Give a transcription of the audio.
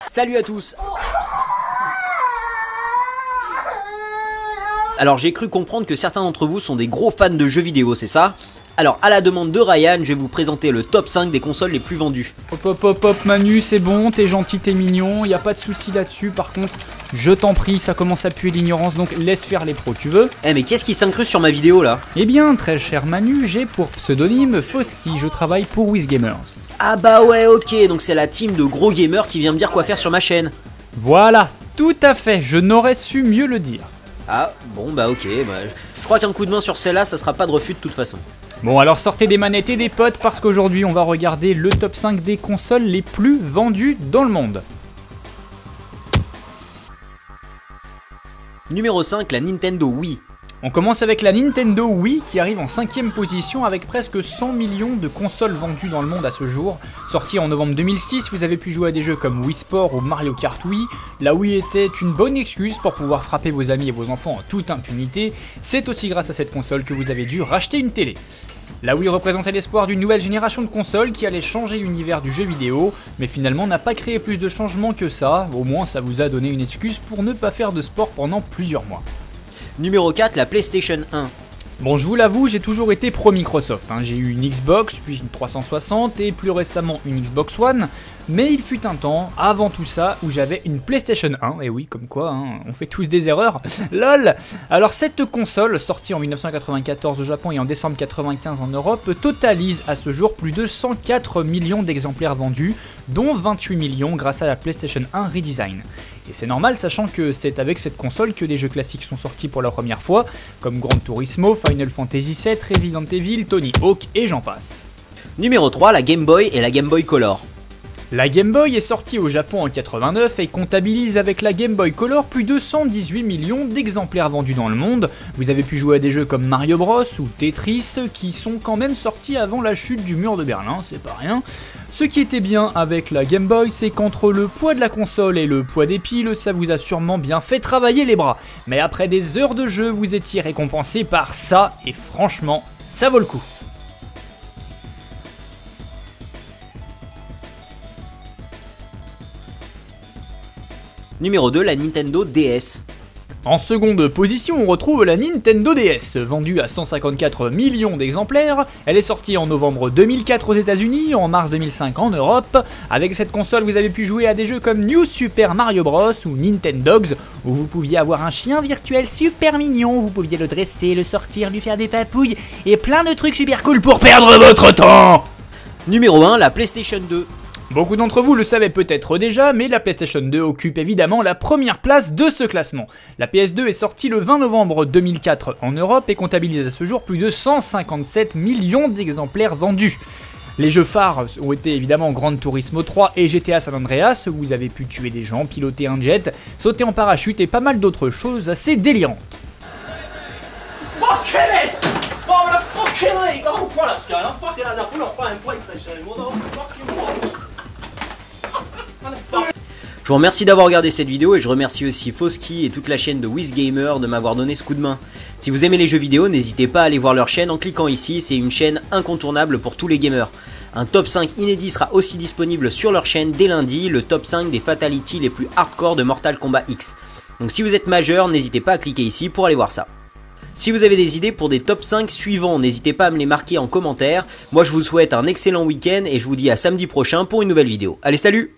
Salut à tous. Alors j'ai cru comprendre que certains d'entre vous sont des gros fans de jeux vidéo, c'est ça? Alors à la demande de Ryan, je vais vous présenter le top 5 des consoles les plus vendues. Hop Manu, c'est bon, t'es gentil, t'es mignon, y a pas de souci là-dessus. Par contre, je t'en prie, ça commence à puer l'ignorance, donc laisse faire les pros, tu veux? Eh mais qu'est-ce qui s'incruste sur ma vidéo là? Eh bien, très cher Manu, j'ai pour pseudonyme Fosky, je travaille pour WizGamers. Ah bah ouais, ok, donc c'est la team de gros gamers qui vient me dire quoi faire sur ma chaîne. Voilà, tout à fait, je n'aurais su mieux le dire. Ah bon bah ok, je crois qu'un coup de main sur celle-là, ça sera pas de refus de toute façon. Bon alors sortez des manettes et des potes parce qu'aujourd'hui on va regarder le top 5 des consoles les plus vendues dans le monde. Numéro 5, la Nintendo Wii. On commence avec la Nintendo Wii qui arrive en 5ème position avec presque 100 millions de consoles vendues dans le monde à ce jour. Sortie en novembre 2006, vous avez pu jouer à des jeux comme Wii Sport ou Mario Kart Wii. La Wii était une bonne excuse pour pouvoir frapper vos amis et vos enfants en toute impunité. C'est aussi grâce à cette console que vous avez dû racheter une télé. La Wii représentait l'espoir d'une nouvelle génération de consoles qui allait changer l'univers du jeu vidéo, mais finalement n'a pas créé plus de changements que ça, au moins ça vous a donné une excuse pour ne pas faire de sport pendant plusieurs mois. Numéro 4, la PlayStation 1. Bon, je vous l'avoue, j'ai toujours été pro Microsoft. J'ai eu une Xbox, puis une 360 et plus récemment une Xbox One. Mais il fut un temps, avant tout ça, où j'avais une PlayStation 1. Et oui, comme quoi, on fait tous des erreurs. LOL. Alors cette console, sortie en 1994 au Japon et en décembre 1995 en Europe, totalise à ce jour plus de 104 millions d'exemplaires vendus, dont 28 millions grâce à la PlayStation 1 Redesign. Et c'est normal, sachant que c'est avec cette console que des jeux classiques sont sortis pour la première fois, comme Gran Turismo, Final Fantasy VII, Resident Evil, Tony Hawk et j'en passe. Numéro 3, la Game Boy et la Game Boy Color. La Game Boy est sortie au Japon en 89 et comptabilise avec la Game Boy Color plus de 118 millions d'exemplaires vendus dans le monde. Vous avez pu jouer à des jeux comme Mario Bros ou Tetris qui sont quand même sortis avant la chute du mur de Berlin, c'est pas rien. Ce qui était bien avec la Game Boy, c'est qu'entre le poids de la console et le poids des piles, ça vous a sûrement bien fait travailler les bras. Mais après des heures de jeu, vous étiez récompensé par ça et franchement, ça vaut le coup. Numéro 2, la Nintendo DS. En seconde position, on retrouve la Nintendo DS, vendue à 154 millions d'exemplaires. Elle est sortie en novembre 2004 aux États-Unis, en mars 2005 en Europe. Avec cette console, vous avez pu jouer à des jeux comme New Super Mario Bros ou Nintendogs, où vous pouviez avoir un chien virtuel super mignon, vous pouviez le dresser, le sortir, lui faire des papouilles, et plein de trucs super cool pour perdre votre temps. Numéro 1, la PlayStation 2. Beaucoup d'entre vous le savaient peut-être déjà, mais la PlayStation 2 occupe évidemment la première place de ce classement. La PS2 est sortie le 20 novembre 2004 en Europe et comptabilise à ce jour plus de 157 millions d'exemplaires vendus. Les jeux phares ont été évidemment Gran Turismo 3 et GTA San Andreas, où vous avez pu tuer des gens, piloter un jet, sauter en parachute et pas mal d'autres choses assez délirantes. Je vous remercie d'avoir regardé cette vidéo et je remercie aussi Fosky et toute la chaîne de WizGamer de m'avoir donné ce coup de main. Si vous aimez les jeux vidéo, n'hésitez pas à aller voir leur chaîne en cliquant ici, c'est une chaîne incontournable pour tous les gamers. Un top 5 inédit sera aussi disponible sur leur chaîne dès lundi, le top 5 des fatalities les plus hardcore de Mortal Kombat X. Donc si vous êtes majeur, n'hésitez pas à cliquer ici pour aller voir ça. Si vous avez des idées pour des top 5 suivants, n'hésitez pas à me les marquer en commentaire. Moi je vous souhaite un excellent week-end et je vous dis à samedi prochain pour une nouvelle vidéo. Allez, salut!